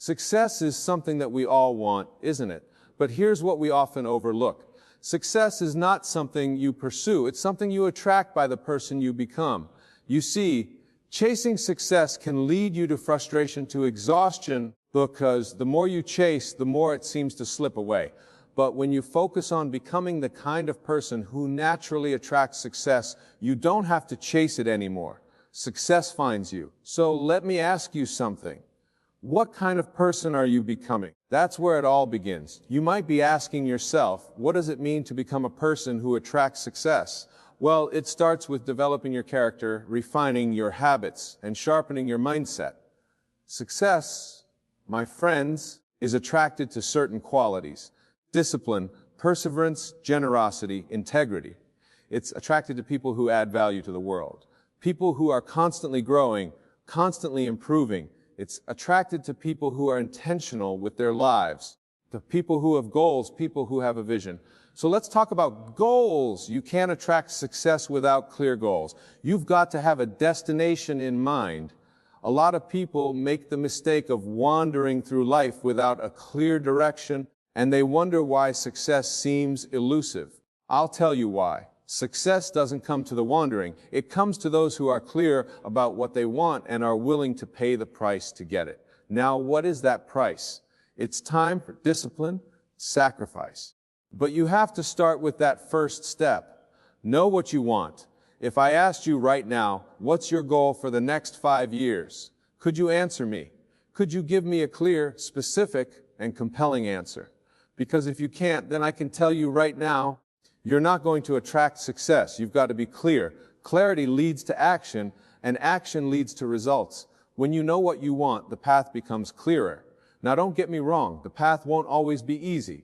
Success is something that we all want, isn't it? But here's what we often overlook. Success is not something you pursue. It's something you attract by the person you become. You see, chasing success can lead you to frustration, to exhaustion, because the more you chase, the more it seems to slip away. But when you focus on becoming the kind of person who naturally attracts success, you don't have to chase it anymore. Success finds you. So let me ask you something. What kind of person are you becoming? That's where it all begins. You might be asking yourself, what does it mean to become a person who attracts success? Well, it starts with developing your character, refining your habits, and sharpening your mindset. Success, my friends, is attracted to certain qualities: discipline, perseverance, generosity, integrity. It's attracted to people who add value to the world. People who are constantly growing, constantly improving. It's attracted to people who are intentional with their lives. The people who have goals, people who have a vision. So let's talk about goals. You can't attract success without clear goals. You've got to have a destination in mind. A lot of people make the mistake of wandering through life without a clear direction, and they wonder why success seems elusive. I'll tell you why. Success doesn't come to the wandering. It comes to those who are clear about what they want and are willing to pay the price to get it. Now, what is that price? It's time for discipline, sacrifice. But you have to start with that first step. Know what you want. If I asked you right now, what's your goal for the next 5 years? Could you answer me? Could you give me a clear, specific, and compelling answer? Because if you can't, then I can tell you right now, you're not going to attract success. You've got to be clear. Clarity leads to action, and action leads to results. When you know what you want, the path becomes clearer. Now, don't get me wrong. The path won't always be easy.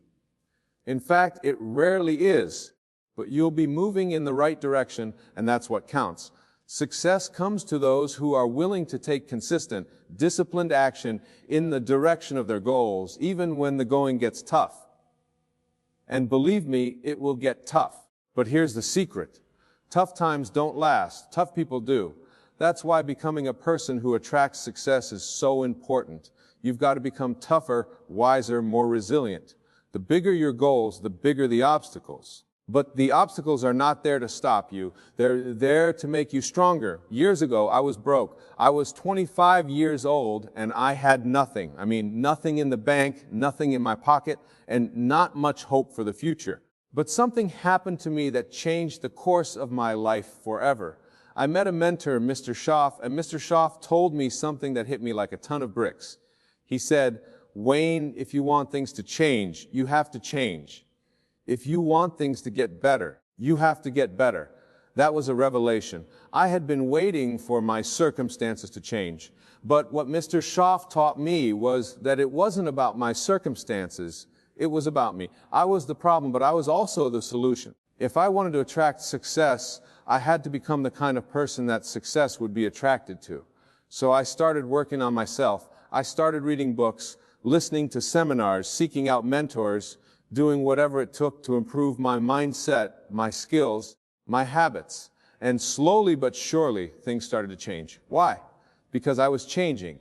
In fact, it rarely is. But you'll be moving in the right direction, and that's what counts. Success comes to those who are willing to take consistent, disciplined action in the direction of their goals, even when the going gets tough. And believe me, it will get tough. But here's the secret. Tough times don't last. Tough people do. That's why becoming a person who attracts success is so important. You've got to become tougher, wiser, more resilient. The bigger your goals, the bigger the obstacles. But the obstacles are not there to stop you. They're there to make you stronger. Years ago, I was broke. I was 25 years old and I had nothing. I mean, nothing in the bank, nothing in my pocket, and not much hope for the future. But something happened to me that changed the course of my life forever. I met a mentor, Mr. Schaff, and Mr. Schaff told me something that hit me like a ton of bricks. He said, Wayne, if you want things to change, you have to change. If you want things to get better, you have to get better. That was a revelation. I had been waiting for my circumstances to change. But what Mr. Schaff taught me was that it wasn't about my circumstances. It was about me. I was the problem, but I was also the solution. If I wanted to attract success, I had to become the kind of person that success would be attracted to. So I started working on myself. I started reading books, listening to seminars, seeking out mentors, doing whatever it took to improve my mindset, my skills, my habits. And slowly but surely, things started to change. Why? Because I was changing.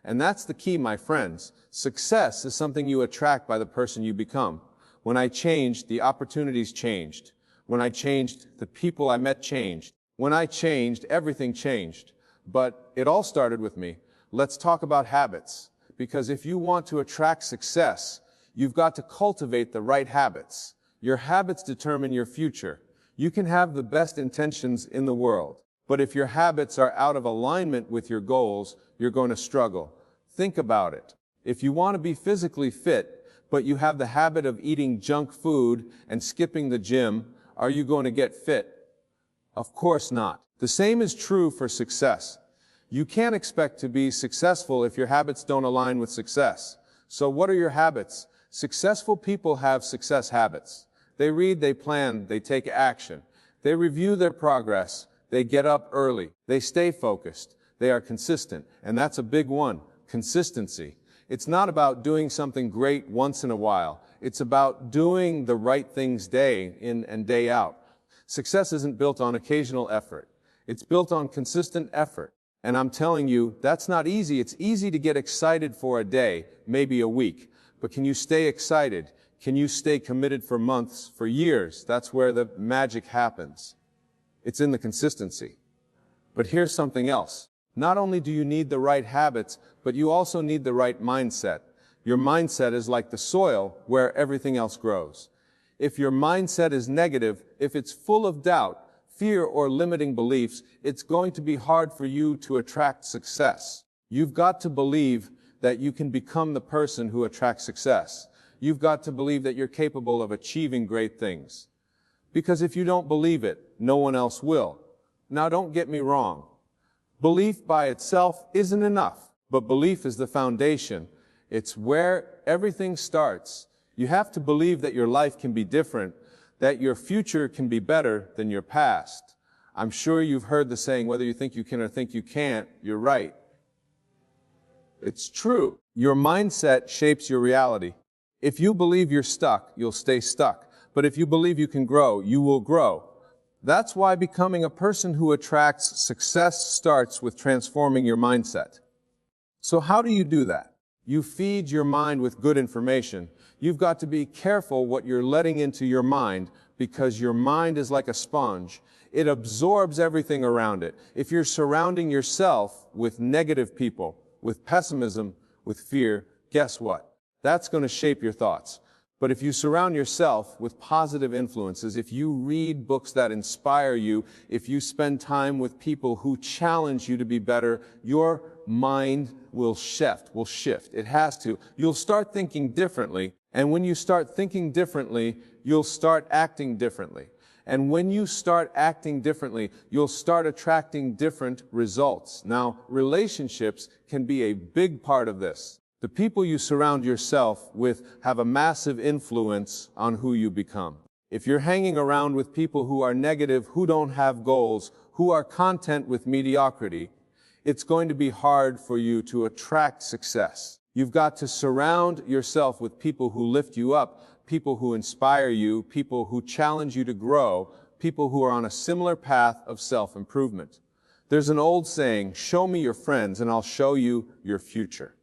And that's the key, my friends. Success is something you attract by the person you become. When I changed, the opportunities changed. When I changed, the people I met changed. When I changed, everything changed. But it all started with me. Let's talk about habits. Because if you want to attract success, you've got to cultivate the right habits. Your habits determine your future. You can have the best intentions in the world, but if your habits are out of alignment with your goals, you're going to struggle. Think about it. If you want to be physically fit, but you have the habit of eating junk food and skipping the gym, are you going to get fit? Of course not. The same is true for success. You can't expect to be successful if your habits don't align with success. So what are your habits? Successful people have success habits. They read, they plan, they take action. They review their progress. They get up early. They stay focused. They are consistent. And that's a big one, consistency. It's not about doing something great once in a while. It's about doing the right things day in and day out. Success isn't built on occasional effort. It's built on consistent effort. And I'm telling you, that's not easy. It's easy to get excited for a day, maybe a week. But can you stay excited? Can you stay committed for months, for years? That's where the magic happens. It's in the consistency. But here's something else. Not only do you need the right habits, but you also need the right mindset. Your mindset is like the soil where everything else grows. If your mindset is negative, if it's full of doubt, fear, or limiting beliefs, it's going to be hard for you to attract success. You've got to believe that you can become the person who attracts success. You've got to believe that you're capable of achieving great things. Because if you don't believe it, no one else will. Now, don't get me wrong. Belief by itself isn't enough, but belief is the foundation. It's where everything starts. You have to believe that your life can be different, that your future can be better than your past. I'm sure you've heard the saying, whether you think you can or think you can't, you're right. It's true. Your mindset shapes your reality. If you believe you're stuck, you'll stay stuck. But if you believe you can grow, you will grow. That's why becoming a person who attracts success starts with transforming your mindset. So how do you do that? You feed your mind with good information. You've got to be careful what you're letting into your mind, because your mind is like a sponge. It absorbs everything around it. If you're surrounding yourself with negative people, with pessimism, with fear, guess what? That's going to shape your thoughts. But if you surround yourself with positive influences, if you read books that inspire you, if you spend time with people who challenge you to be better, your mind will shift. It has to. You'll start thinking differently. And when you start thinking differently, you'll start acting differently. And when you start acting differently, you'll start attracting different results. Now, relationships can be a big part of this. The people you surround yourself with have a massive influence on who you become. If you're hanging around with people who are negative, who don't have goals, who are content with mediocrity, it's going to be hard for you to attract success. You've got to surround yourself with people who lift you up, people who inspire you, people who challenge you to grow, people who are on a similar path of self-improvement. There's an old saying, show me your friends and I'll show you your future.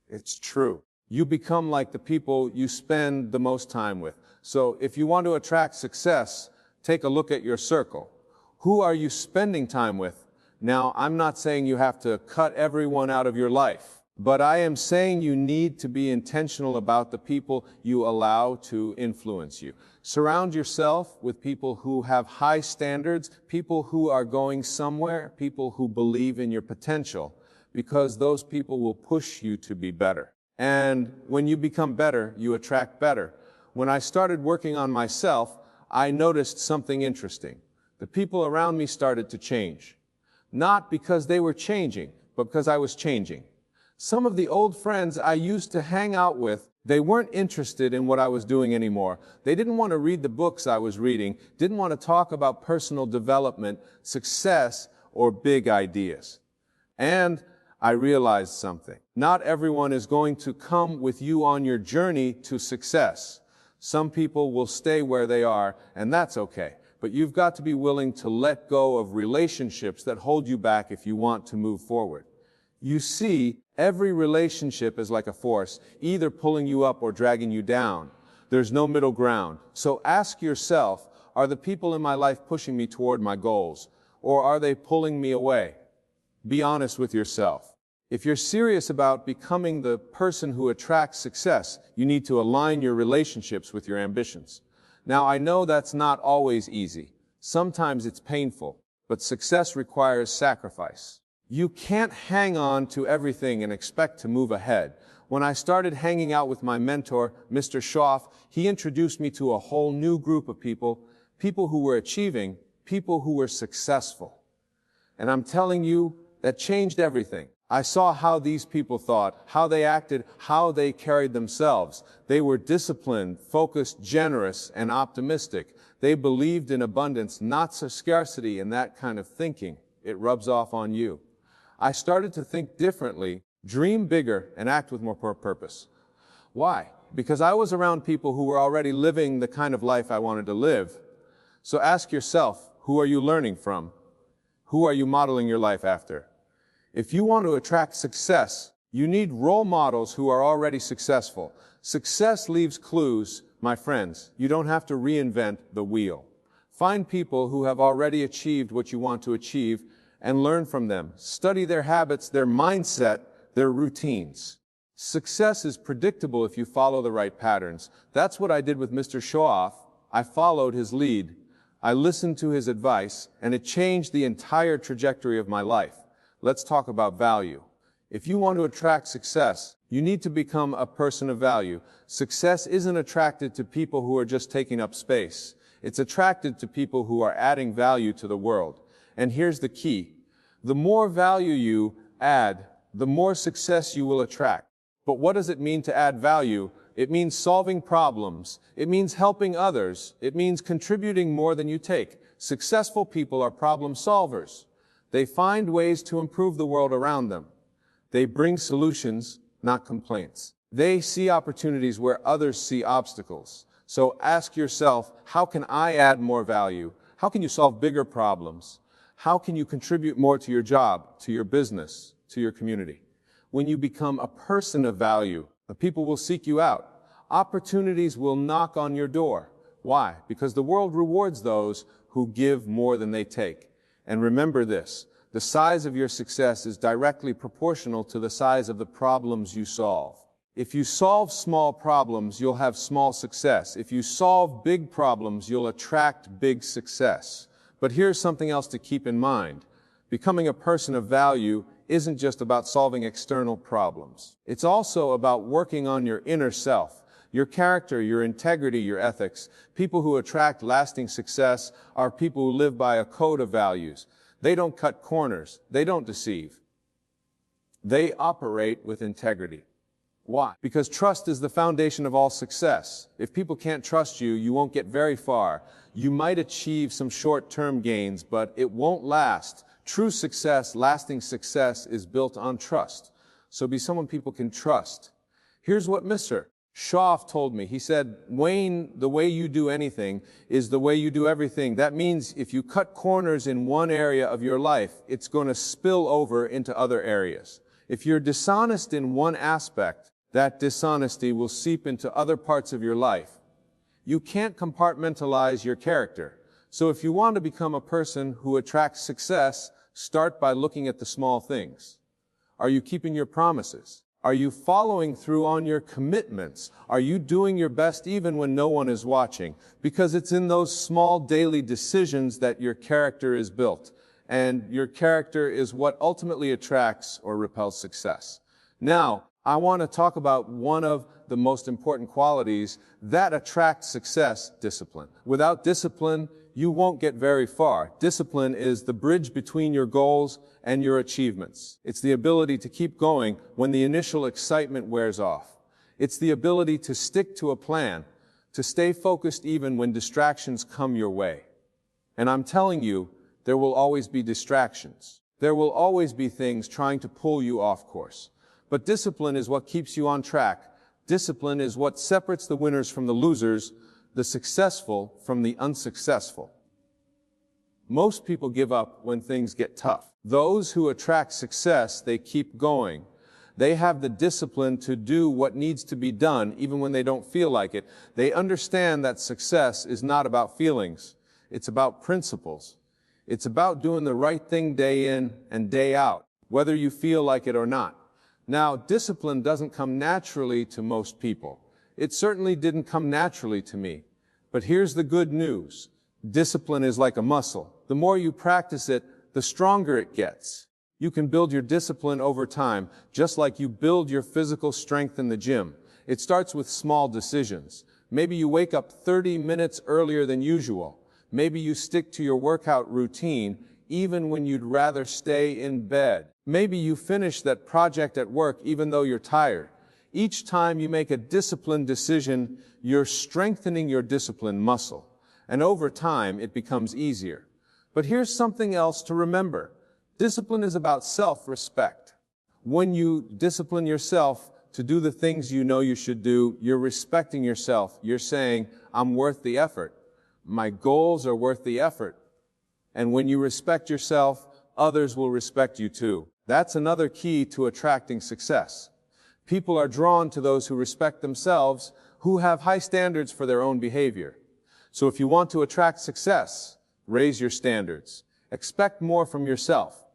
It's true. You become like the people you spend the most time with. So if you want to attract success, take a look at your circle. Who are you spending time with? Now, I'm not saying you have to cut everyone out of your life, but I am saying you need to be intentional about the people you allow to influence you. Surround yourself with people who have high standards, people who are going somewhere, people who believe in your potential, because those people will push you to be better. And when you become better, you attract better. When I started working on myself, I noticed something interesting. The people around me started to change. Not because they were changing, but because I was changing. Some of the old friends I used to hang out with, they weren't interested in what I was doing anymore. They didn't want to read the books I was reading, didn't want to talk about personal development, success, or big ideas. And I realized something. Not everyone is going to come with you on your journey to success. Some people will stay where they are, and that's okay. But you've got to be willing to let go of relationships that hold you back if you want to move forward. You see, every relationship is like a force, either pulling you up or dragging you down. There's no middle ground. So ask yourself, are the people in my life pushing me toward my goals, or are they pulling me away? Be honest with yourself. If you're serious about becoming the person who attracts success, you need to align your relationships with your ambitions. Now, I know that's not always easy. Sometimes it's painful, but success requires sacrifice. You can't hang on to everything and expect to move ahead. When I started hanging out with my mentor, Mr. Schoff, he introduced me to a whole new group of people who were achieving, people who were successful. And I'm telling you, that changed everything. I saw how these people thought, how they acted, how they carried themselves. They were disciplined, focused, generous, and optimistic. They believed in abundance, not scarcity, and that kind of thinking. It rubs off on you. I started to think differently, dream bigger, and act with more purpose. Why? Because I was around people who were already living the kind of life I wanted to live. So ask yourself, who are you learning from? Who are you modeling your life after? If you want to attract success, you need role models who are already successful. Success leaves clues, my friends. You don't have to reinvent the wheel. Find people who have already achieved what you want to achieve and learn from them. Study their habits, their mindset, their routines. Success is predictable if you follow the right patterns. That's what I did with Mr. Showoff. I followed his lead. I listened to his advice, and it changed the entire trajectory of my life. Let's talk about value. If you want to attract success, you need to become a person of value. Success isn't attracted to people who are just taking up space. It's attracted to people who are adding value to the world. And here's the key. The more value you add, the more success you will attract. But what does it mean to add value? It means solving problems. It means helping others. It means contributing more than you take. Successful people are problem solvers. They find ways to improve the world around them. They bring solutions, not complaints. They see opportunities where others see obstacles. So ask yourself, how can I add more value? How can you solve bigger problems? How can you contribute more to your job, to your business, to your community? When you become a person of value, the people will seek you out. Opportunities will knock on your door. Why? Because the world rewards those who give more than they take. And remember this, the size of your success is directly proportional to the size of the problems you solve. If you solve small problems, you'll have small success. If you solve big problems, you'll attract big success. But here's something else to keep in mind. Becoming a person of value isn't just about solving external problems. It's also about working on your inner self, your character, your integrity, your ethics. People who attract lasting success are people who live by a code of values. They don't cut corners. They don't deceive. They operate with integrity. Why? Because trust is the foundation of all success. If people can't trust you, you won't get very far. You might achieve some short-term gains, but it won't last. True success, lasting success, is built on trust. So be someone people can trust. Here's what Mr. Showoff told me. He said, Wayne, the way you do anything is the way you do everything. That means if you cut corners in one area of your life, it's going to spill over into other areas. If you're dishonest in one aspect, that dishonesty will seep into other parts of your life. You can't compartmentalize your character. So if you want to become a person who attracts success, start by looking at the small things. Are you keeping your promises? Are you following through on your commitments? Are you doing your best even when no one is watching? Because it's in those small daily decisions that your character is built. And your character is what ultimately attracts or repels success. Now, I want to talk about one of the most important qualities that attracts success: discipline. Without discipline, you won't get very far. Discipline is the bridge between your goals and your achievements. It's the ability to keep going when the initial excitement wears off. It's the ability to stick to a plan, to stay focused even when distractions come your way. And I'm telling you, there will always be distractions. There will always be things trying to pull you off course. But discipline is what keeps you on track. Discipline is what separates the winners from the losers, the successful from the unsuccessful. Most people give up when things get tough. Those who attract success, they keep going. They have the discipline to do what needs to be done even when they don't feel like it. They understand that success is not about feelings. It's about principles. It's about doing the right thing day in and day out, whether you feel like it or not. Now, discipline doesn't come naturally to most people. It certainly didn't come naturally to me. But here's the good news. Discipline is like a muscle. The more you practice it, the stronger it gets. You can build your discipline over time, just like you build your physical strength in the gym. It starts with small decisions. Maybe you wake up 30 minutes earlier than usual. Maybe you stick to your workout routine, even when you'd rather stay in bed. Maybe you finish that project at work even though you're tired. Each time you make a disciplined decision, you're strengthening your discipline muscle. And over time, it becomes easier. But here's something else to remember. Discipline is about self-respect. When you discipline yourself to do the things you know you should do, you're respecting yourself. You're saying, I'm worth the effort. My goals are worth the effort. And when you respect yourself, others will respect you too. That's another key to attracting success. People are drawn to those who respect themselves, who have high standards for their own behavior. So if you want to attract success, raise your standards. Expect more from yourself.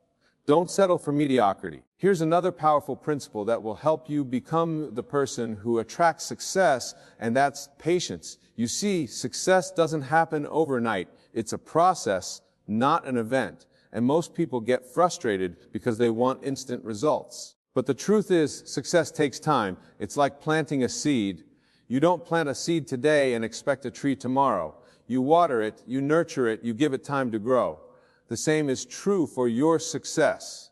Don't settle for mediocrity. Here's another powerful principle that will help you become the person who attracts success, and that's patience. You see, success doesn't happen overnight. It's a process, not an event. And most people get frustrated because they want instant results. But the truth is, success takes time. It's like planting a seed. You don't plant a seed today and expect a tree tomorrow. You water it, you nurture it, you give it time to grow. The same is true for your success.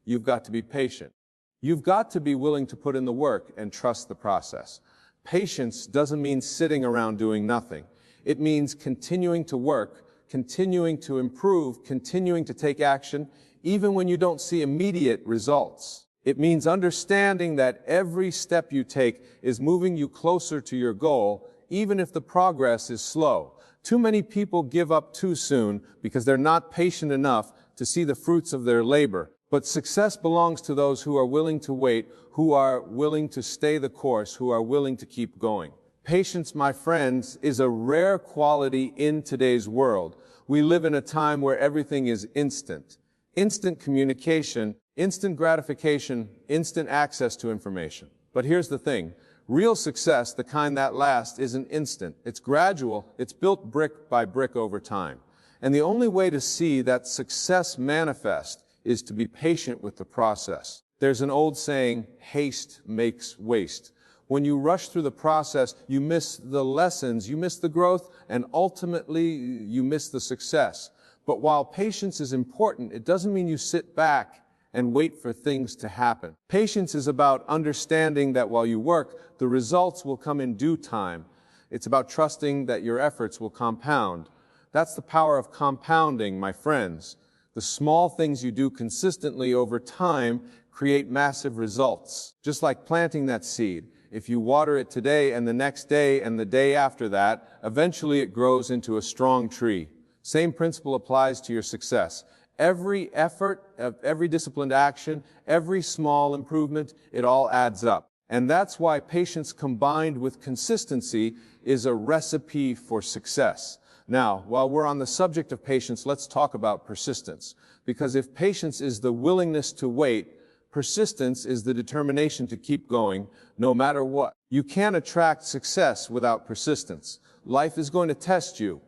You've got to be patient. You've got to be willing to put in the work and trust the process. Patience doesn't mean sitting around doing nothing. It means continuing to work, continuing to improve, continuing to take action, even when you don't see immediate results. It means understanding that every step you take is moving you closer to your goal, even if the progress is slow. Too many people give up too soon because they're not patient enough to see the fruits of their labor. But success belongs to those who are willing to wait, who are willing to stay the course, who are willing to keep going. Patience, my friends, is a rare quality in today's world. We live in a time where everything is instant. Instant communication, instant gratification, instant access to information. But here's the thing. Real success, the kind that lasts, isn't instant. It's gradual. It's built brick by brick over time. And the only way to see that success manifest is to be patient with the process. There's an old saying, haste makes waste. When you rush through the process, you miss the lessons, you miss the growth, and ultimately you miss the success. But while patience is important, it doesn't mean you sit back and wait for things to happen. Patience is about understanding that while you work, the results will come in due time. It's about trusting that your efforts will compound. That's the power of compounding, my friends. The small things you do consistently over time create massive results. Just like planting that seed. If you water it today and the next day and the day after that, eventually it grows into a strong tree. Same principle applies to your success. Every effort, every disciplined action, every small improvement, it all adds up. And that's why patience combined with consistency is a recipe for success. Now, while we're on the subject of patience, let's talk about persistence. Because if patience is the willingness to wait, persistence is the determination to keep going, no matter what. You can't attract success without persistence. Life is going to test you.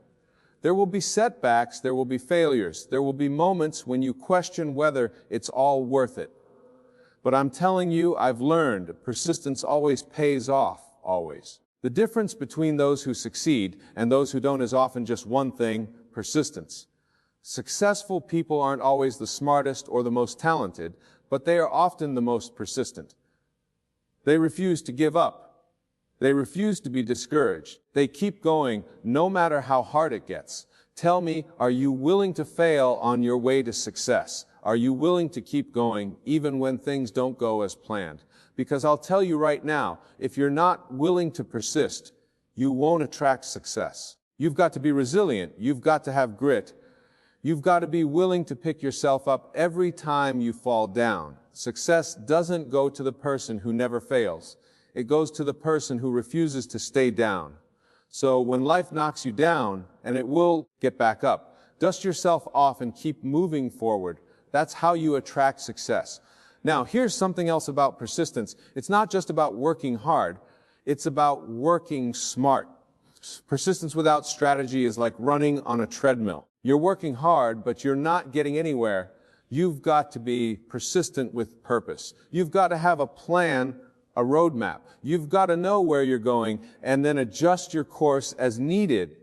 There will be setbacks, there will be failures, there will be moments when you question whether it's all worth it. But I'm telling you, I've learned persistence always pays off, always. The difference between those who succeed and those who don't is often just one thing, persistence. Successful people aren't always the smartest or the most talented, but they are often the most persistent. They refuse to give up. They refuse to be discouraged. They keep going no matter how hard it gets. Tell me, are you willing to fail on your way to success? Are you willing to keep going even when things don't go as planned? Because I'll tell you right now, if you're not willing to persist, you won't attract success. You've got to be resilient. You've got to have grit. You've got to be willing to pick yourself up every time you fall down. Success doesn't go to the person who never fails. It goes to the person who refuses to stay down. So when life knocks you down, and it will get back up, dust yourself off and keep moving forward. That's how you attract success. Now, here's something else about persistence. It's not just about working hard. It's about working smart. Persistence without strategy is like running on a treadmill. You're working hard, but you're not getting anywhere. You've got to be persistent with purpose. You've got to have a plan, a roadmap. You've got to know where you're going and then adjust your course as needed.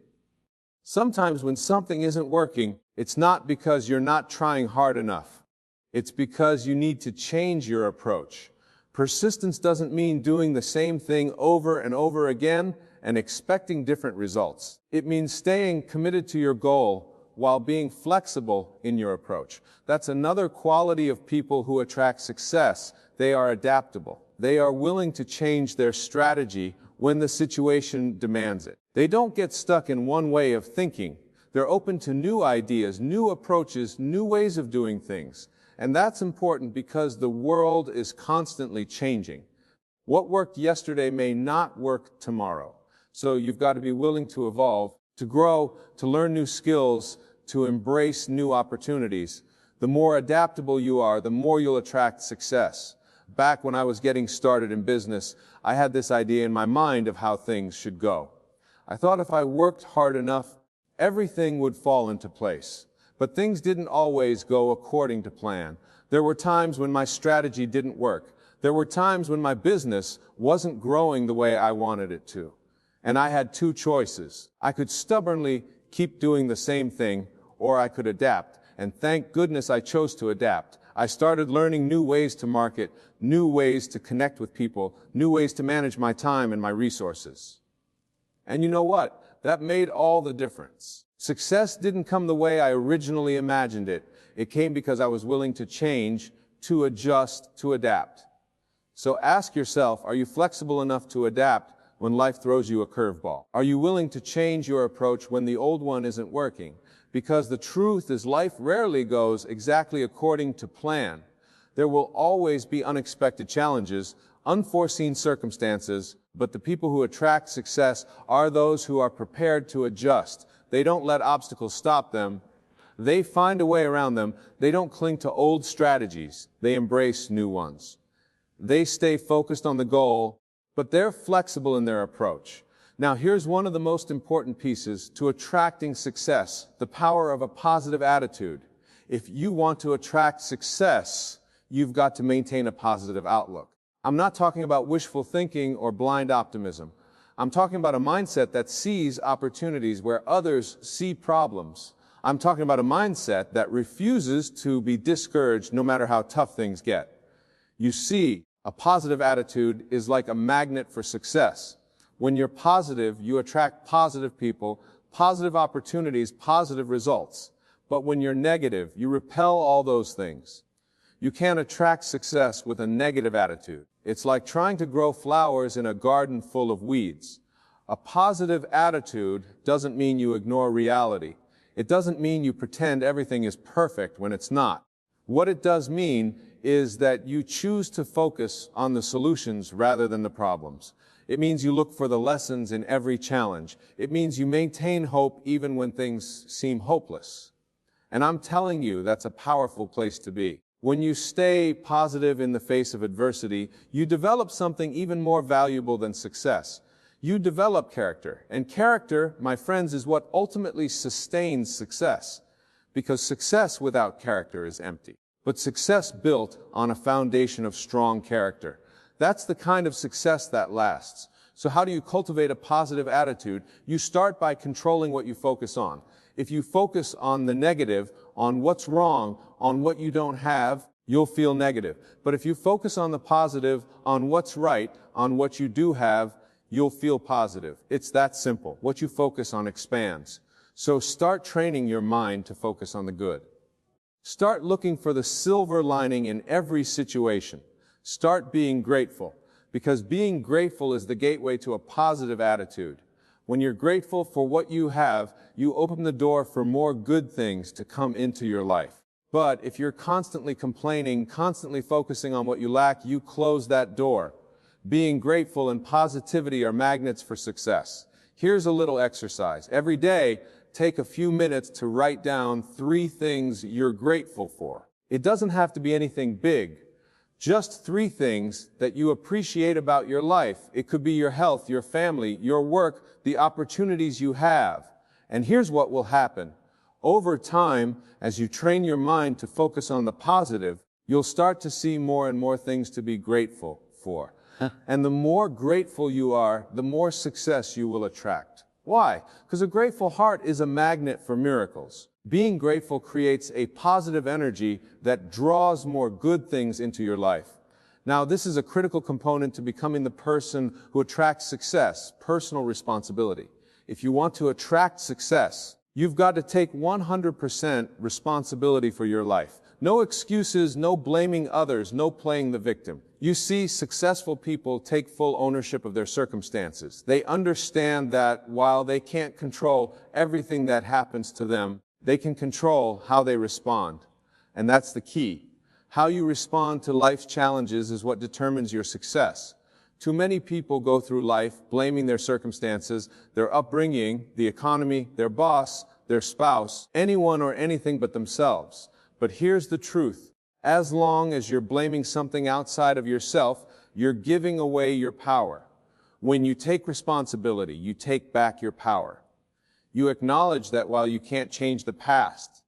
Sometimes when something isn't working, it's not because you're not trying hard enough. It's because you need to change your approach. Persistence doesn't mean doing the same thing over and over again and expecting different results. It means staying committed to your goal while being flexible in your approach. That's another quality of people who attract success. They are adaptable. They are willing to change their strategy when the situation demands it. They don't get stuck in one way of thinking. They're open to new ideas, new approaches, new ways of doing things. And that's important because the world is constantly changing. What worked yesterday may not work tomorrow. So you've got to be willing to evolve, to grow, to learn new skills, to embrace new opportunities. The more adaptable you are, the more you'll attract success. Back when I was getting started in business, I had this idea in my mind of how things should go. I thought if I worked hard enough, everything would fall into place. But things didn't always go according to plan. There were times when my strategy didn't work. There were times when my business wasn't growing the way I wanted it to. And I had two choices. I could stubbornly keep doing the same thing, or I could adapt. And thank goodness I chose to adapt. I started learning new ways to market, new ways to connect with people, new ways to manage my time and my resources. And you know what? That made all the difference. Success didn't come the way I originally imagined it. It came because I was willing to change, to adjust, to adapt. So ask yourself, are you flexible enough to adapt when life throws you a curveball? Are you willing to change your approach when the old one isn't working? Because the truth is life rarely goes exactly according to plan. There will always be unexpected challenges, unforeseen circumstances, but the people who attract success are those who are prepared to adjust. They don't let obstacles stop them. They find a way around them. They don't cling to old strategies. They embrace new ones. They stay focused on the goal, but they're flexible in their approach. Now, here's one of the most important pieces to attracting success, the power of a positive attitude. If you want to attract success, you've got to maintain a positive outlook. I'm not talking about wishful thinking or blind optimism. I'm talking about a mindset that sees opportunities where others see problems. I'm talking about a mindset that refuses to be discouraged no matter how tough things get. You see, a positive attitude is like a magnet for success. When you're positive, you attract positive people, positive opportunities, positive results. But when you're negative, you repel all those things. You can't attract success with a negative attitude. It's like trying to grow flowers in a garden full of weeds. A positive attitude doesn't mean you ignore reality. It doesn't mean you pretend everything is perfect when it's not. What it does mean is that you choose to focus on the solutions rather than the problems. It means you look for the lessons in every challenge. It means you maintain hope even when things seem hopeless. And I'm telling you, that's a powerful place to be. When you stay positive in the face of adversity, you develop something even more valuable than success. You develop character. And character, my friends, is what ultimately sustains success. Because success without character is empty. But success built on a foundation of strong character. That's the kind of success that lasts. So how do you cultivate a positive attitude? You start by controlling what you focus on. If you focus on the negative, on what's wrong, on what you don't have, you'll feel negative. But if you focus on the positive, on what's right, on what you do have, you'll feel positive. It's that simple. What you focus on expands. So start training your mind to focus on the good. Start looking for the silver lining in every situation. Start being grateful, because being grateful is the gateway to a positive attitude. When you're grateful for what you have, you open the door for more good things to come into your life. But if you're constantly complaining, constantly focusing on what you lack, you close that door. Being grateful and positivity are magnets for success. Here's a little exercise. Every day, take a few minutes to write down 3 things you're grateful for. It doesn't have to be anything big. Just 3 things that you appreciate about your life. It could be your health, your family, your work, the opportunities you have. And here's what will happen. Over time, as you train your mind to focus on the positive, you'll start to see more and more things to be grateful for. And the more grateful you are, the more success you will attract. Why? Because a grateful heart is a magnet for miracles. Being grateful creates a positive energy that draws more good things into your life. Now, this is a critical component to becoming the person who attracts success, personal responsibility. If you want to attract success, you've got to take 100% responsibility for your life. No excuses, no blaming others, no playing the victim. You see, successful people take full ownership of their circumstances. They understand that while they can't control everything that happens to them, they can control how they respond. And that's the key. How you respond to life's challenges is what determines your success. Too many people go through life blaming their circumstances, their upbringing, the economy, their boss, their spouse, anyone or anything but themselves. But here's the truth. As long as you're blaming something outside of yourself, you're giving away your power. When you take responsibility, you take back your power. You acknowledge that while you can't change the past,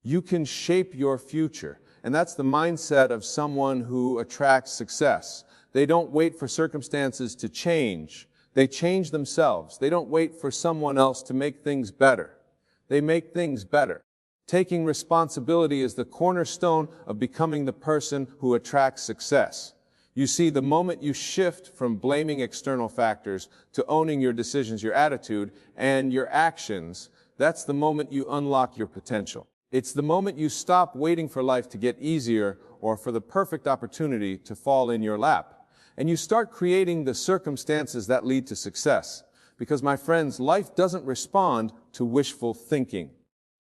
you can shape your future. And that's the mindset of someone who attracts success. They don't wait for circumstances to change. They change themselves. They don't wait for someone else to make things better. They make things better. Taking responsibility is the cornerstone of becoming the person who attracts success. You see, the moment you shift from blaming external factors to owning your decisions, your attitude, and your actions, that's the moment you unlock your potential. It's the moment you stop waiting for life to get easier or for the perfect opportunity to fall in your lap. And you start creating the circumstances that lead to success. Because, my friends, life doesn't respond to wishful thinking.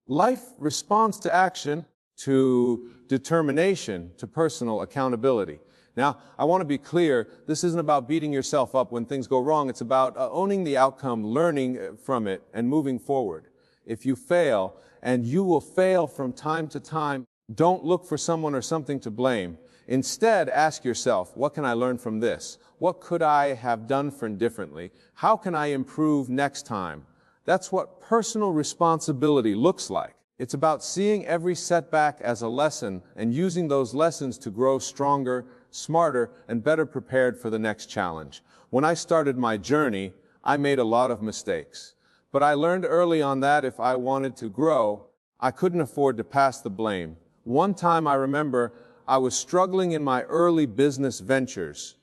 Life responds to action, to determination, to personal accountability. Now, I want to be clear, this isn't about beating yourself up when things go wrong. It's about owning the outcome, learning from it, and moving forward. If you fail, and you will fail from time to time, don't look for someone or something to blame. Instead, ask yourself, what can I learn from this? What could I have done differently? How can I improve next time? That's what personal responsibility looks like. It's about seeing every setback as a lesson and using those lessons to grow stronger, smarter, and better prepared for the next challenge. When I started my journey, I made a lot of mistakes. But I learned early on that if I wanted to grow, I couldn't afford to pass the blame. One time I remember I was struggling in my early business ventures,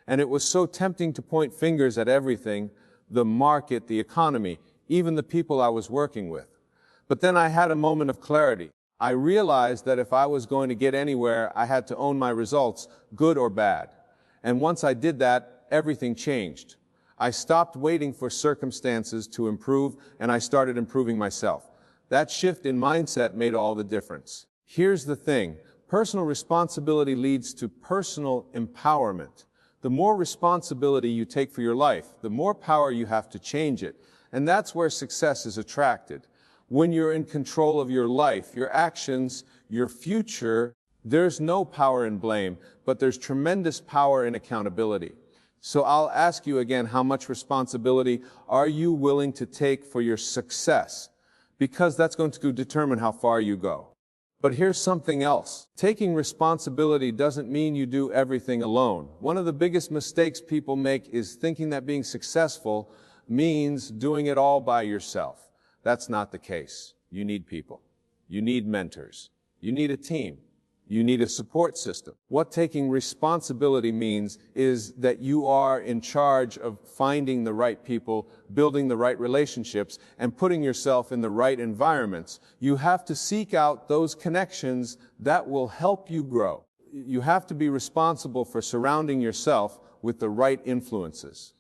and it was so tempting to point fingers at everything, the market, the economy, even the people I was working with. But then I had a moment of clarity. I realized that if I was going to get anywhere, I had to own my results, good or bad. And once I did that, everything changed. I stopped waiting for circumstances to improve, and I started improving myself. That shift in mindset made all the difference. Here's the thing. Personal responsibility leads to personal empowerment. The more responsibility you take for your life, the more power you have to change it. And that's where success is attracted. When you're in control of your life, your actions, your future, there's no power in blame, but there's tremendous power in accountability. So I'll ask you again, how much responsibility are you willing to take for your success? Because that's going to determine how far you go. But here's something else. Taking responsibility doesn't mean you do everything alone. One of the biggest mistakes people make is thinking that being successful means doing it all by yourself. That's not the case. You need people. You need mentors. You need a team. You need a support system. What taking responsibility means is that you are in charge of finding the right people, building the right relationships, and putting yourself in the right environments. You have to seek out those connections that will help you grow. You have to be responsible for surrounding yourself with the right influences.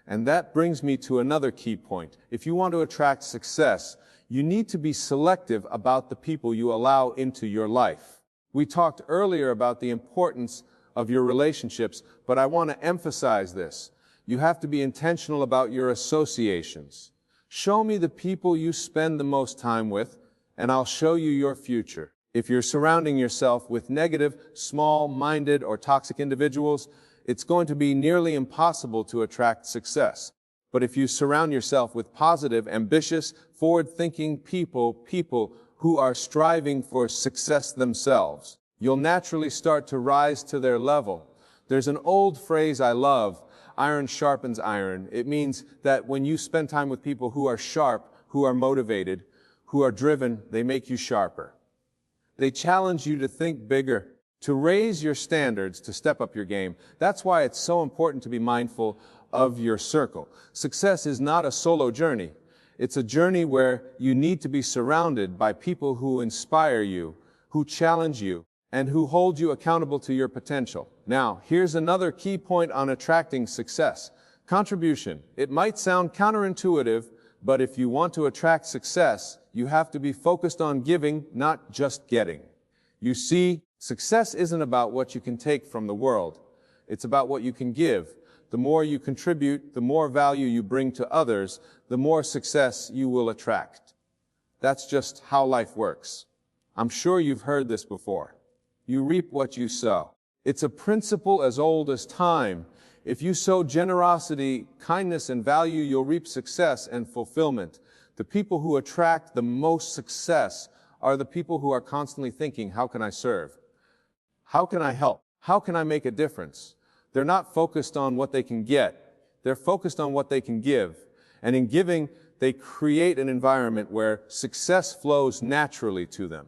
And that brings me to another key point. If you want to attract success, you need to be selective about the people you allow into your life. We talked earlier about the importance of your relationships, but I want to emphasize this. You have to be intentional about your associations. Show me the people you spend the most time with, and I'll show you your future. If you're surrounding yourself with negative, small-minded, or toxic individuals, it's going to be nearly impossible to attract success. But if you surround yourself with positive, ambitious, forward-thinking people who are striving for success themselves, you'll naturally start to rise to their level. There's an old phrase I love, iron sharpens iron. It means that when you spend time with people who are sharp, who are motivated, who are driven, they make you sharper. They challenge you to think bigger, to raise your standards, to step up your game. That's why it's so important to be mindful of your circle. Success is not a solo journey. It's a journey where you need to be surrounded by people who inspire you, who challenge you, and who hold you accountable to your potential. Now, here's another key point on attracting success. Contribution. It might sound counterintuitive, but if you want to attract success, you have to be focused on giving, not just getting. You see, Success isn't about what you can take from the world. It's about what you can give. The more you contribute, the more value you bring to others, the more success you will attract. That's just how life works. I'm sure you've heard this before. You reap what you sow. It's a principle as old as time. If you sow generosity, kindness, and value, you'll reap success and fulfillment. The people who attract the most success are the people who are constantly thinking, how can I serve? How can I help? How can I make a difference? They're not focused on what they can get. They're focused on what they can give. And in giving, they create an environment where success flows naturally to them.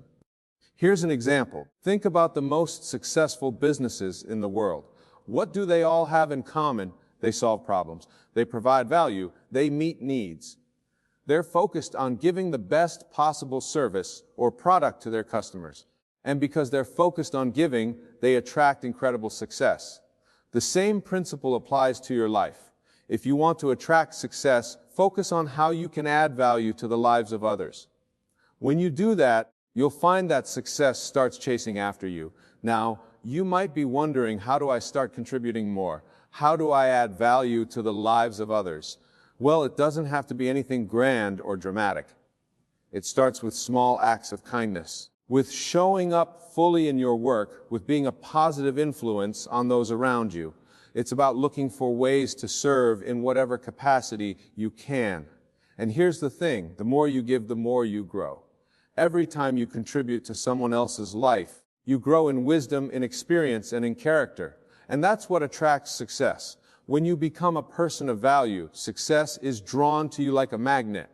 Here's an example. Think about the most successful businesses in the world. What do they all have in common? They solve problems. They provide value. They meet needs. They're focused on giving the best possible service or product to their customers. And because they're focused on giving, they attract incredible success. The same principle applies to your life. If you want to attract success, focus on how you can add value to the lives of others. When you do that, you'll find that success starts chasing after you. Now, you might be wondering, how do I start contributing more? How do I add value to the lives of others? Well, it doesn't have to be anything grand or dramatic. It starts with small acts of kindness, with showing up fully in your work, with being a positive influence on those around you. It's about looking for ways to serve in whatever capacity you can. And here's the thing, the more you give, the more you grow. Every time you contribute to someone else's life, you grow in wisdom, in experience, and in character. And that's what attracts success. When you become a person of value, success is drawn to you like a magnet.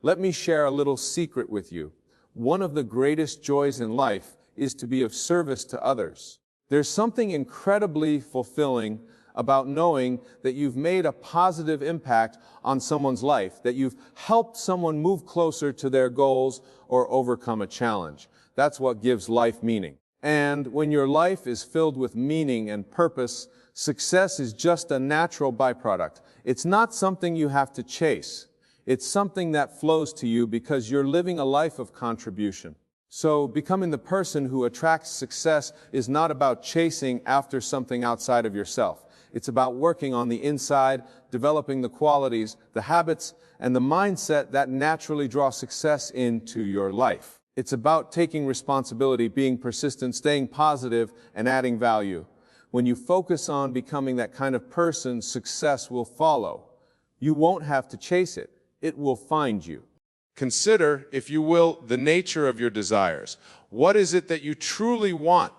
Let me share a little secret with you. One of the greatest joys in life is to be of service to others. There's something incredibly fulfilling about knowing that you've made a positive impact on someone's life, that you've helped someone move closer to their goals or overcome a challenge. That's what gives life meaning. And when your life is filled with meaning and purpose, success is just a natural byproduct. It's not something you have to chase. It's something that flows to you because you're living a life of contribution. So becoming the person who attracts success is not about chasing after something outside of yourself. It's about working on the inside, developing the qualities, the habits, and the mindset that naturally draw success into your life. It's about taking responsibility, being persistent, staying positive, and adding value. When you focus on becoming that kind of person, success will follow. You won't have to chase it. It will find you. Consider, if you will, the nature of your desires. What is it that you truly want?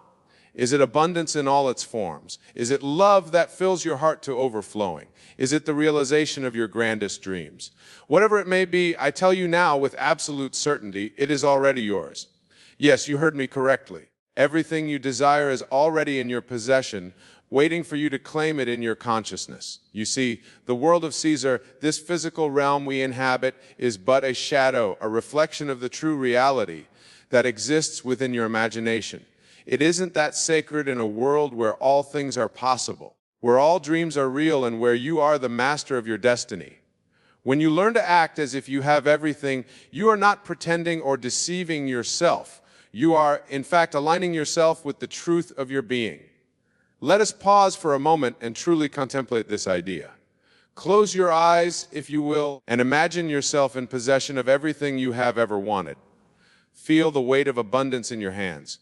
Is it abundance in all its forms? Is it love that fills your heart to overflowing? Is it the realization of your grandest dreams? Whatever it may be, I tell you now with absolute certainty, it is already yours. Yes, you heard me correctly. Everything you desire is already in your possession, waiting for you to claim it in your consciousness. You see, the world of Caesar, this physical realm we inhabit, is but a shadow, a reflection of the true reality that exists within your imagination. It isn't that sacred in a world where all things are possible, where all dreams are real, and where you are the master of your destiny. When you learn to act as if you have everything, you are not pretending or deceiving yourself. You are, in fact, aligning yourself with the truth of your being. Let us pause for a moment and truly contemplate this idea. Close your eyes, if you will, and imagine yourself in possession of everything you have ever wanted. Feel the weight of abundance in your hands.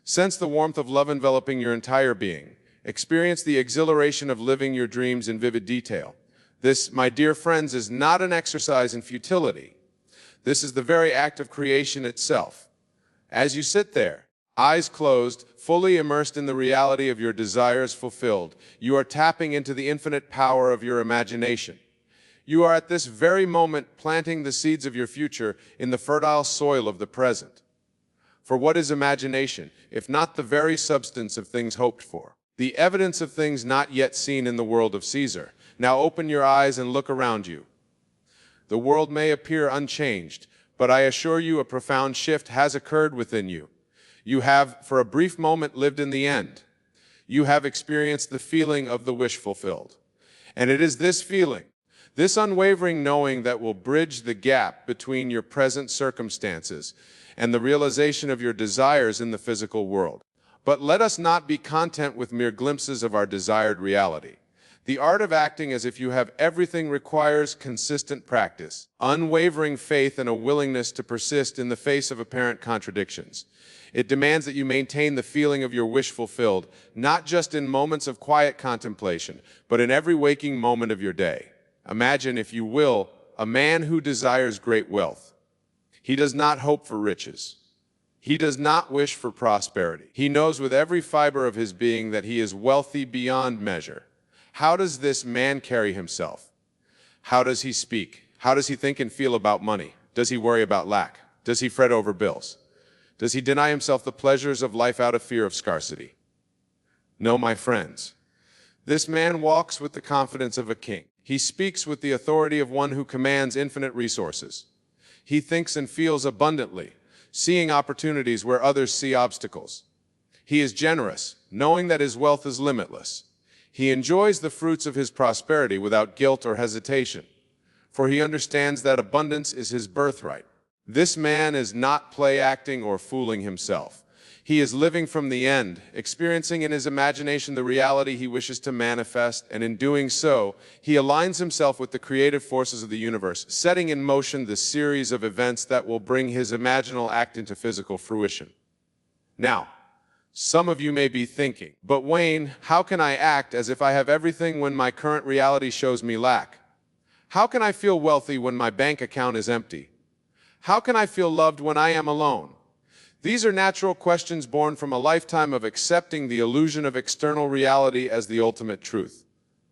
Sense the warmth of love enveloping your entire being. Experience the exhilaration of living your dreams in vivid detail. This, my dear friends, is not an exercise in futility. This is the very act of creation itself. As you sit there, eyes closed, fully immersed in the reality of your desires fulfilled, you are tapping into the infinite power of your imagination. You are at this very moment planting the seeds of your future in the fertile soil of the present. For what is imagination, if not the very substance of things hoped for? The evidence of things not yet seen in the world of Caesar. Now open your eyes and look around you. The world may appear unchanged, but I assure you a profound shift has occurred within you. You have, for a brief moment, lived in the end. You have experienced the feeling of the wish fulfilled. And it is this feeling, this unwavering knowing, that will bridge the gap between your present circumstances and the realization of your desires in the physical world. But let us not be content with mere glimpses of our desired reality. The art of acting as if you have everything requires consistent practice, unwavering faith, and a willingness to persist in the face of apparent contradictions. It demands that you maintain the feeling of your wish fulfilled, not just in moments of quiet contemplation, but in every waking moment of your day. Imagine, if you will, a man who desires great wealth. He does not hope for riches. He does not wish for prosperity. He knows with every fiber of his being that he is wealthy beyond measure. How does this man carry himself? How does he speak? How does he think and feel about money? Does he worry about lack? Does he fret over bills? Does he deny himself the pleasures of life out of fear of scarcity? No, my friends. This man walks with the confidence of a king. He speaks with the authority of one who commands infinite resources. He thinks and feels abundantly, seeing opportunities where others see obstacles. He is generous, knowing that his wealth is limitless. He enjoys the fruits of his prosperity without guilt or hesitation, for he understands that abundance is his birthright. This man is not play-acting or fooling himself. He is living from the end, experiencing in his imagination the reality he wishes to manifest, and in doing so, he aligns himself with the creative forces of the universe, setting in motion the series of events that will bring his imaginal act into physical fruition. Now, some of you may be thinking, but Wayne, how can I act as if I have everything when my current reality shows me lack? How can I feel wealthy when my bank account is empty? How can I feel loved when I am alone? These are natural questions born from a lifetime of accepting the illusion of external reality as the ultimate truth.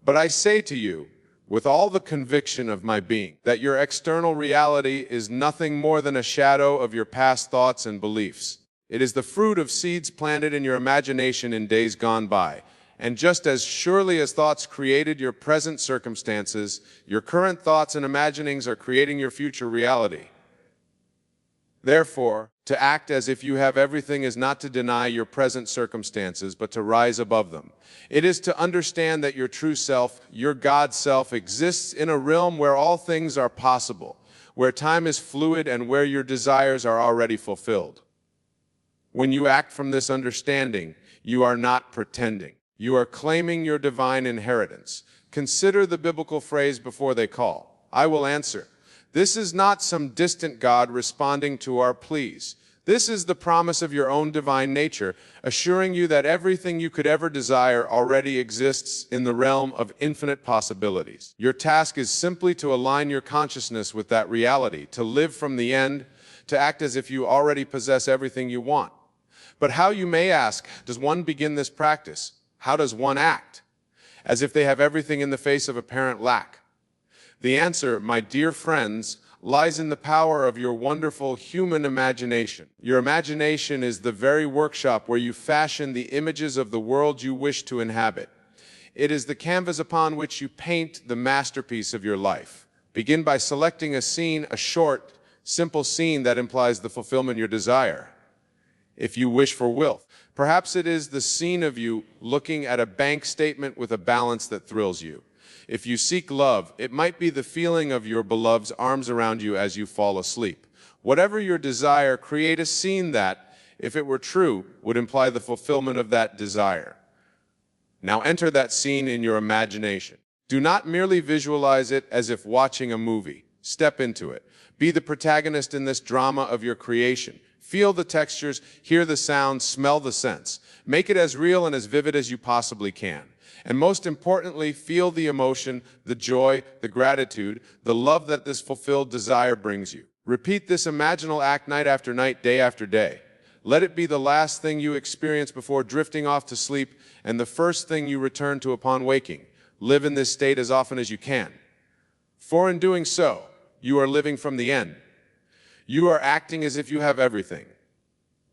But I say to you, with all the conviction of my being, that your external reality is nothing more than a shadow of your past thoughts and beliefs. It is the fruit of seeds planted in your imagination in days gone by. And just as surely as thoughts created your present circumstances, your current thoughts and imaginings are creating your future reality. Therefore, to act as if you have everything is not to deny your present circumstances, but to rise above them. It is to understand that your true self, your God self, exists in a realm where all things are possible, where time is fluid, and where your desires are already fulfilled. When you act from this understanding, you are not pretending. You are claiming your divine inheritance. Consider the biblical phrase before they call. I will answer. This is not some distant God responding to our pleas. This is the promise of your own divine nature, assuring you that everything you could ever desire already exists in the realm of infinite possibilities. Your task is simply to align your consciousness with that reality, to live from the end, to act as if you already possess everything you want. But how, you may ask, does one begin this practice? How does one act? As if they have everything in the face of apparent lack. The answer, my dear friends, lies in the power of your wonderful human imagination. Your imagination is the very workshop where you fashion the images of the world you wish to inhabit. It is the canvas upon which you paint the masterpiece of your life. Begin by selecting a scene, a short, simple scene that implies the fulfillment you desire. If you wish for wealth, perhaps it is the scene of you looking at a bank statement with a balance that thrills you. If you seek love, it might be the feeling of your beloved's arms around you as you fall asleep. Whatever your desire, create a scene that, if it were true, would imply the fulfillment of that desire. Now enter that scene in your imagination. Do not merely visualize it as if watching a movie. Step into it. Be the protagonist in this drama of your creation. Feel the textures, hear the sounds, smell the scents. Make it as real and as vivid as you possibly can. And most importantly, feel the emotion, the joy, the gratitude, the love that this fulfilled desire brings you. Repeat this imaginal act night after night, day after day. Let it be the last thing you experience before drifting off to sleep and the first thing you return to upon waking. Live in this state as often as you can. For in doing so, you are living from the end. You are acting as if you have everything.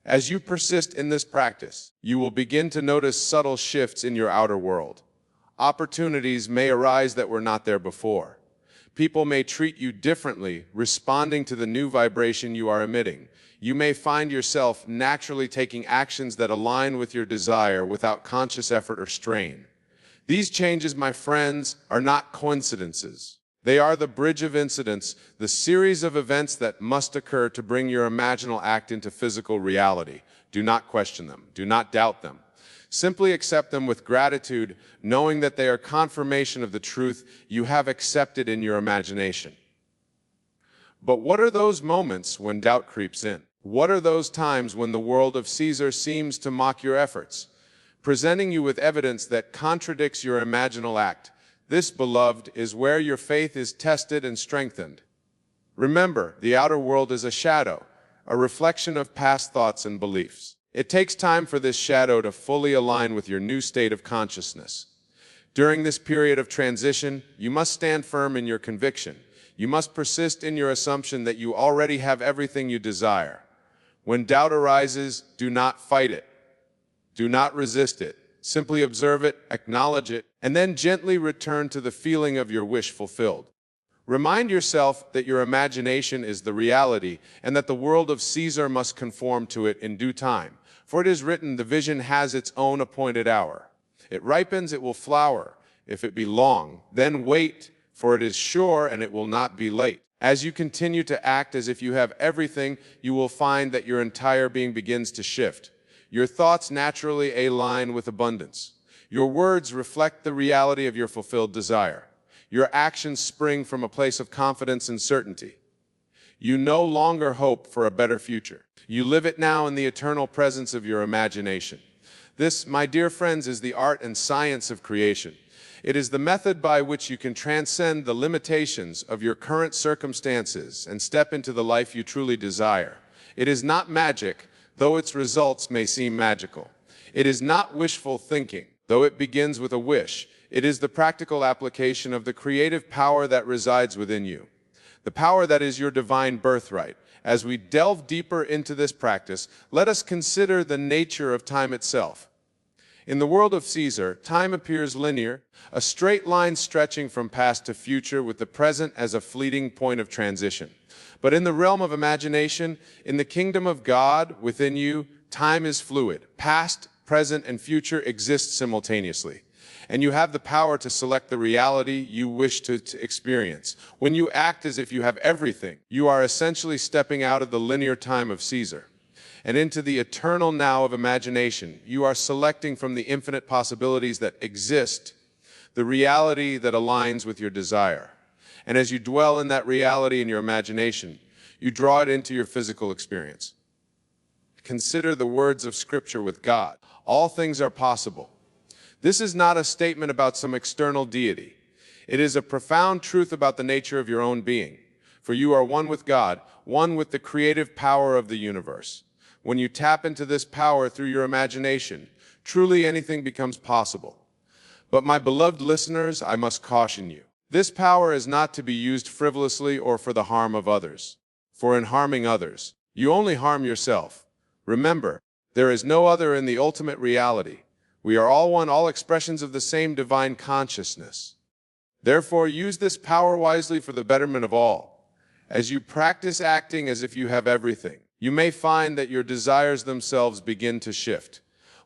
As you persist in this practice, you will begin to notice subtle shifts in your outer world. Opportunities may arise that were not there before. People may treat you differently, responding to the new vibration you are emitting. You may find yourself naturally taking actions that align with your desire without conscious effort or strain. These changes, my friends, are not coincidences. They are the bridge of incidents, the series of events that must occur to bring your imaginal act into physical reality. Do not question them. Do not doubt them. Simply accept them with gratitude, knowing that they are confirmation of the truth you have accepted in your imagination. But what are those moments when doubt creeps in? What are those times when the world of Caesar seems to mock your efforts, presenting you with evidence that contradicts your imaginal act? This, beloved, is where your faith is tested and strengthened. Remember, the outer world is a shadow, a reflection of past thoughts and beliefs. It takes time for this shadow to fully align with your new state of consciousness. During this period of transition, you must stand firm in your conviction. You must persist in your assumption that you already have everything you desire. When doubt arises, do not fight it. Do not resist it. Simply observe it, acknowledge it, and then gently return to the feeling of your wish fulfilled. Remind yourself that your imagination is the reality and that the world of Caesar must conform to it in due time. For it is written, the vision has its own appointed hour. It ripens, it will flower. If it be long, then wait, for it is sure and it will not be late. As you continue to act as if you have everything, you will find that your entire being begins to shift. Your thoughts naturally align with abundance. Your words reflect the reality of your fulfilled desire. Your actions spring from a place of confidence and certainty. You no longer hope for a better future. You live it now in the eternal presence of your imagination. This, my dear friends, is the art and science of creation. It is the method by which you can transcend the limitations of your current circumstances and step into the life you truly desire. It is not magic, though its results may seem magical. It is not wishful thinking, though it begins with a wish. It is the practical application of the creative power that resides within you, the power that is your divine birthright. As we delve deeper into this practice, let us consider the nature of time itself. In the world of Caesar, time appears linear, a straight line stretching from past to future with the present as a fleeting point of transition. But in the realm of imagination, in the kingdom of God within you, time is fluid. Past, present, and future exist simultaneously. And you have the power to select the reality you wish to experience. When you act as if you have everything, you are essentially stepping out of the linear time of Caesar and into the eternal now of imagination. You are selecting from the infinite possibilities that exist, the reality that aligns with your desire. And as you dwell in that reality in your imagination, you draw it into your physical experience. Consider the words of Scripture with God. All things are possible. This is not a statement about some external deity. It is a profound truth about the nature of your own being. For you are one with God, one with the creative power of the universe. When you tap into this power through your imagination, truly anything becomes possible. But my beloved listeners, I must caution you. This power is not to be used frivolously or for the harm of others. For in harming others, you only harm yourself. Remember, there is no other in the ultimate reality. We are all one, all expressions of the same divine consciousness. Therefore, use this power wisely for the betterment of all. As you practice acting as if you have everything, you may find that your desires themselves begin to shift.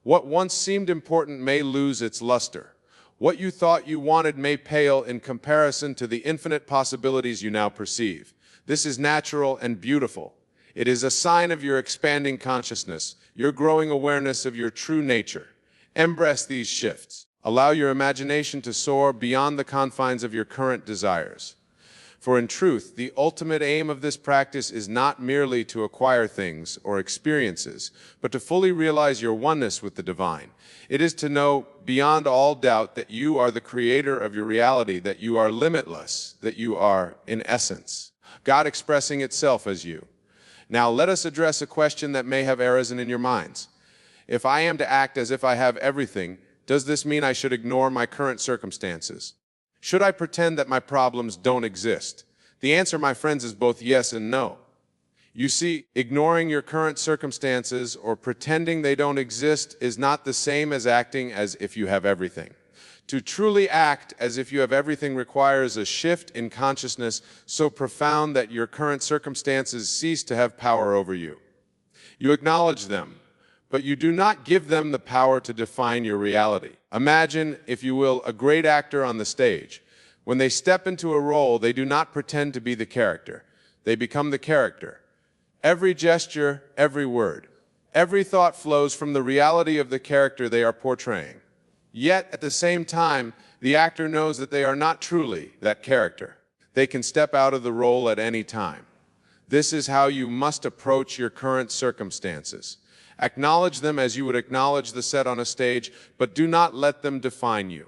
What once seemed important may lose its luster. What you thought you wanted may pale in comparison to the infinite possibilities you now perceive. This is natural and beautiful. It is a sign of your expanding consciousness, your growing awareness of your true nature. Embrace these shifts. Allow your imagination to soar beyond the confines of your current desires. For in truth, the ultimate aim of this practice is not merely to acquire things or experiences, but to fully realize your oneness with the divine. It is to know beyond all doubt that you are the creator of your reality, that you are limitless, that you are, in essence, God expressing itself as you. Now let us address a question that may have arisen in your minds. If I am to act as if I have everything, does this mean I should ignore my current circumstances? Should I pretend that my problems don't exist? The answer, my friends, is both yes and no. You see, ignoring your current circumstances or pretending they don't exist is not the same as acting as if you have everything. To truly act as if you have everything requires a shift in consciousness so profound that your current circumstances cease to have power over you. You acknowledge them, but you do not give them the power to define your reality. Imagine, if you will, a great actor on the stage. When they step into a role, they do not pretend to be the character. They become the character. Every gesture, every word, every thought flows from the reality of the character they are portraying. Yet, at the same time, the actor knows that they are not truly that character. They can step out of the role at any time. This is how you must approach your current circumstances. Acknowledge them as you would acknowledge the set on a stage, but do not let them define you.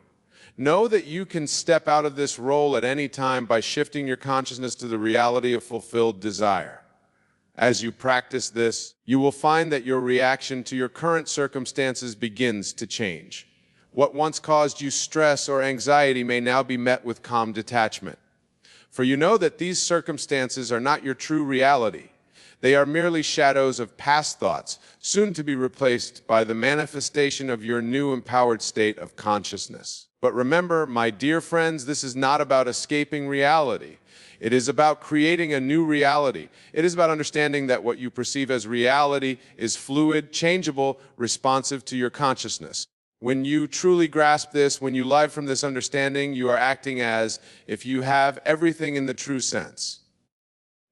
Know that you can step out of this role at any time by shifting your consciousness to the reality of fulfilled desire. As you practice this, you will find that your reaction to your current circumstances begins to change. What once caused you stress or anxiety may now be met with calm detachment. For you know that these circumstances are not your true reality. They are merely shadows of past thoughts, soon to be replaced by the manifestation of your new empowered state of consciousness. But remember, my dear friends, this is not about escaping reality. It is about creating a new reality. It is about understanding that what you perceive as reality is fluid, changeable, responsive to your consciousness. When you truly grasp this, when you live from this understanding, you are acting as if you have everything in the true sense.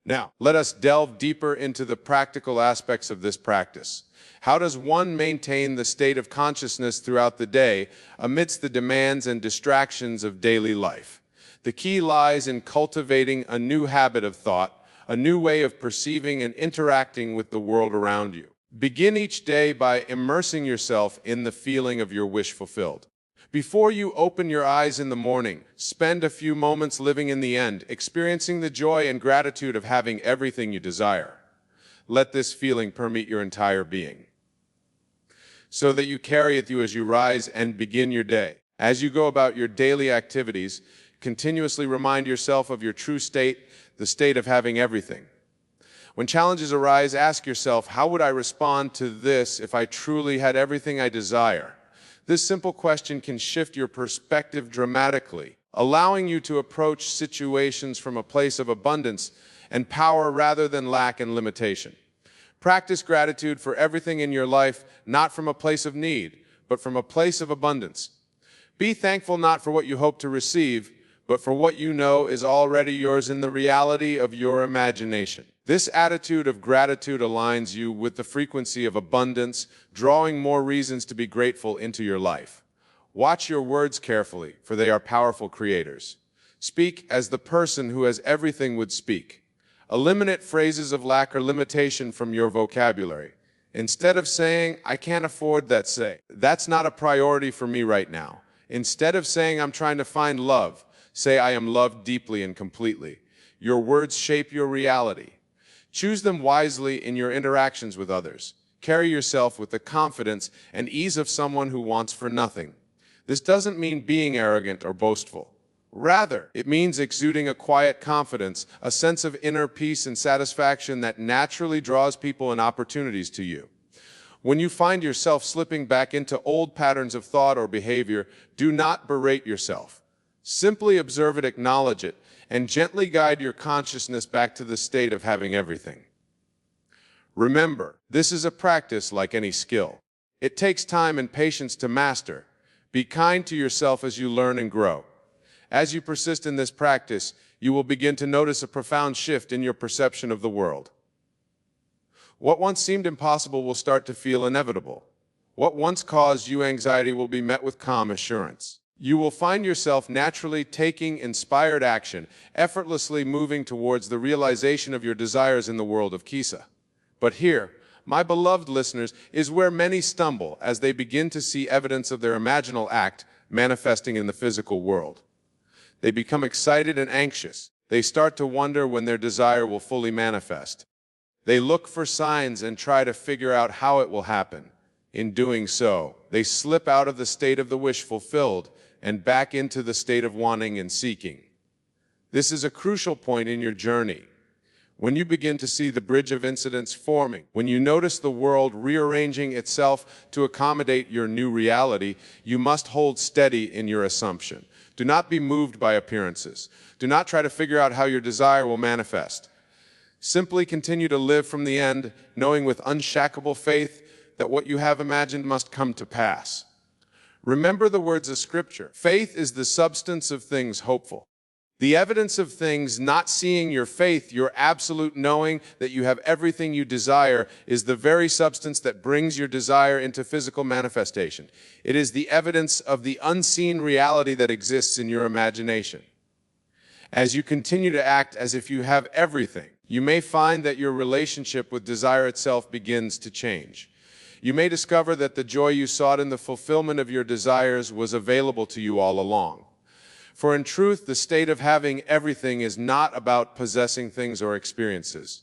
Now, let us delve deeper into the practical aspects of this practice. How does one maintain the state of consciousness throughout the day amidst the demands and distractions of daily life? The key lies in cultivating a new habit of thought, a new way of perceiving and interacting with the world around you. Begin each day by immersing yourself in the feeling of your wish fulfilled. Before you open your eyes in the morning, spend a few moments living in the end, experiencing the joy and gratitude of having everything you desire. Let this feeling permeate your entire being, so that you carry it with you as you rise and begin your day. As you go about your daily activities, continuously remind yourself of your true state, the state of having everything. When challenges arise, ask yourself, how would I respond to this if I truly had everything I desire? This simple question can shift your perspective dramatically, allowing you to approach situations from a place of abundance and power rather than lack and limitation. Practice gratitude for everything in your life, not from a place of need, but from a place of abundance. Be thankful not for what you hope to receive, but for what you know is already yours in the reality of your imagination. This attitude of gratitude aligns you with the frequency of abundance, drawing more reasons to be grateful into your life. Watch your words carefully, for they are powerful creators. Speak as the person who has everything would speak. Eliminate phrases of lack or limitation from your vocabulary. Instead of saying, I can't afford that, say, that's not a priority for me right now. Instead of saying, I'm trying to find love, say, I am loved deeply and completely. Your words shape your reality. Choose them wisely in your interactions with others. Carry yourself with the confidence and ease of someone who wants for nothing. This doesn't mean being arrogant or boastful. Rather, it means exuding a quiet confidence, a sense of inner peace and satisfaction that naturally draws people and opportunities to you. When you find yourself slipping back into old patterns of thought or behavior, do not berate yourself. Simply observe it, acknowledge it, and gently guide your consciousness back to the state of having everything. Remember, this is a practice like any skill. It takes time and patience to master. Be kind to yourself as you learn and grow. As you persist in this practice, you will begin to notice a profound shift in your perception of the world. What once seemed impossible will start to feel inevitable. What once caused you anxiety will be met with calm assurance. You will find yourself naturally taking inspired action, effortlessly moving towards the realization of your desires in the world of Kisa. But here, my beloved listeners, is where many stumble as they begin to see evidence of their imaginal act manifesting in the physical world. They become excited and anxious. They start to wonder when their desire will fully manifest. They look for signs and try to figure out how it will happen. In doing so, they slip out of the state of the wish fulfilled and back into the state of wanting and seeking. This is a crucial point in your journey. When you begin to see the bridge of incidents forming, when you notice the world rearranging itself to accommodate your new reality, you must hold steady in your assumption. Do not be moved by appearances. Do not try to figure out how your desire will manifest. Simply continue to live from the end, knowing with unshakable faith that what you have imagined must come to pass. Remember the words of Scripture. Faith is the substance of things hoped for, The evidence of things not seeing your faith, your absolute knowing that you have everything you desire, is the very substance that brings your desire into physical manifestation. It is the evidence of the unseen reality that exists in your imagination. As you continue to act as if you have everything, you may find that your relationship with desire itself begins to change. You may discover that the joy you sought in the fulfillment of your desires was available to you all along. For in truth, the state of having everything is not about possessing things or experiences.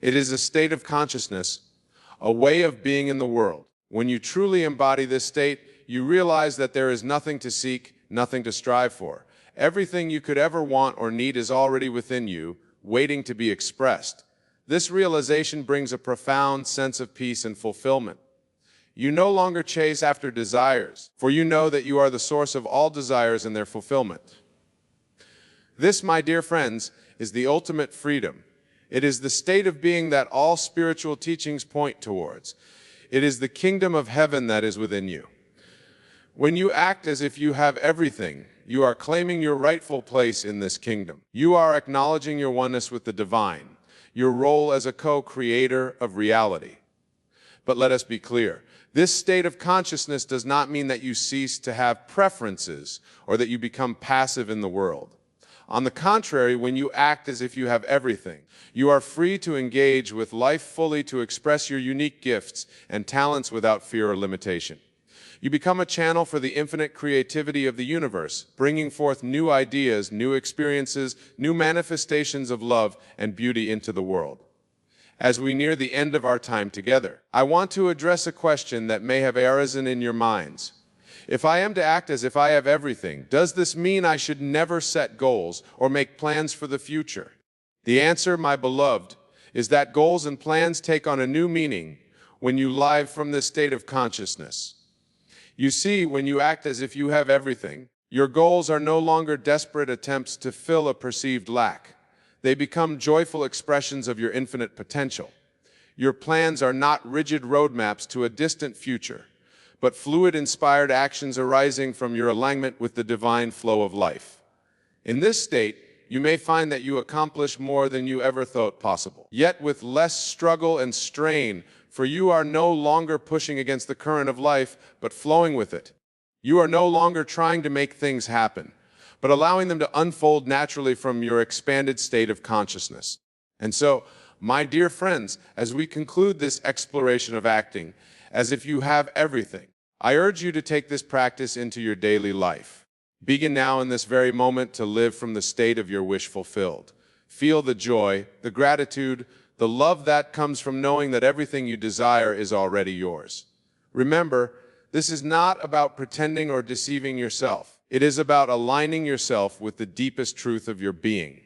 It is a state of consciousness, a way of being in the world. When you truly embody this state, you realize that there is nothing to seek, nothing to strive for. Everything you could ever want or need is already within you, waiting to be expressed. This realization brings a profound sense of peace and fulfillment. You no longer chase after desires, for you know that you are the source of all desires and their fulfillment. This, my dear friends, is the ultimate freedom. It is the state of being that all spiritual teachings point towards. It is the kingdom of heaven that is within you. When you act as if you have everything, you are claiming your rightful place in this kingdom. You are acknowledging your oneness with the divine, your role as a co-creator of reality. But let us be clear. This state of consciousness does not mean that you cease to have preferences or that you become passive in the world. On the contrary, when you act as if you have everything, you are free to engage with life fully, to express your unique gifts and talents without fear or limitation. You become a channel for the infinite creativity of the universe, bringing forth new ideas, new experiences, new manifestations of love and beauty into the world. As we near the end of our time together, I want to address a question that may have arisen in your minds. If I am to act as if I have everything, does this mean I should never set goals or make plans for the future? The answer, my beloved, is that goals and plans take on a new meaning when you live from this state of consciousness. You see, when you act as if you have everything, your goals are no longer desperate attempts to fill a perceived lack. They become joyful expressions of your infinite potential. Your plans are not rigid roadmaps to a distant future, but fluid, inspired actions arising from your alignment with the divine flow of life. In this state, you may find that you accomplish more than you ever thought possible, yet with less struggle and strain, for you are no longer pushing against the current of life, but flowing with it. You are no longer trying to make things happen, but allowing them to unfold naturally from your expanded state of consciousness. And so, my dear friends, as we conclude this exploration of acting as if you have everything, I urge you to take this practice into your daily life. Begin now in this very moment to live from the state of your wish fulfilled. Feel the joy, the gratitude, the love that comes from knowing that everything you desire is already yours. Remember, this is not about pretending or deceiving yourself. It is about aligning yourself with the deepest truth of your being.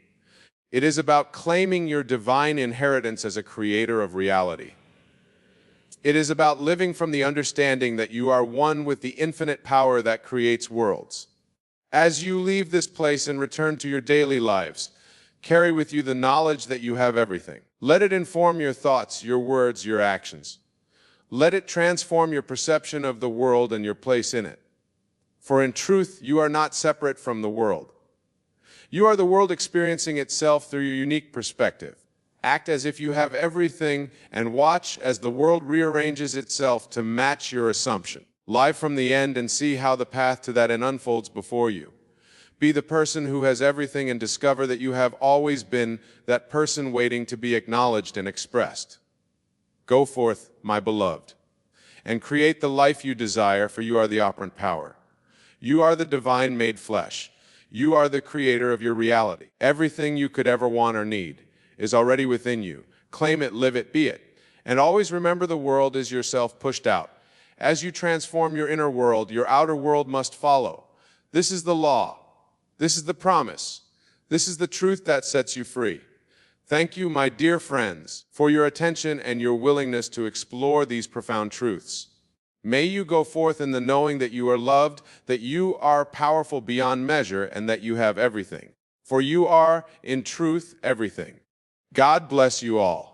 It is about claiming your divine inheritance as a creator of reality. It is about living from the understanding that you are one with the infinite power that creates worlds. As you leave this place and return to your daily lives, carry with you the knowledge that you have everything. Let it inform your thoughts, your words, your actions. Let it transform your perception of the world and your place in it. For in truth, you are not separate from the world. You are the world experiencing itself through your unique perspective. Act as if you have everything and watch as the world rearranges itself to match your assumption. Live from the end and see how the path to that end unfolds before you. Be the person who has everything and discover that you have always been that person waiting to be acknowledged and expressed. Go forth, my beloved, and create the life you desire, for you are the operant power. You are the divine made flesh. You are the creator of your reality. Everything you could ever want or need is already within you. Claim it, live it, be it. And always remember the world is yourself pushed out. As you transform your inner world, your outer world must follow. This is the law. This is the promise. This is the truth that sets you free. Thank you, my dear friends, for your attention and your willingness to explore these profound truths. May you go forth in the knowing that you are loved, that you are powerful beyond measure, and that you have everything. For you are, in truth, everything. God bless you all.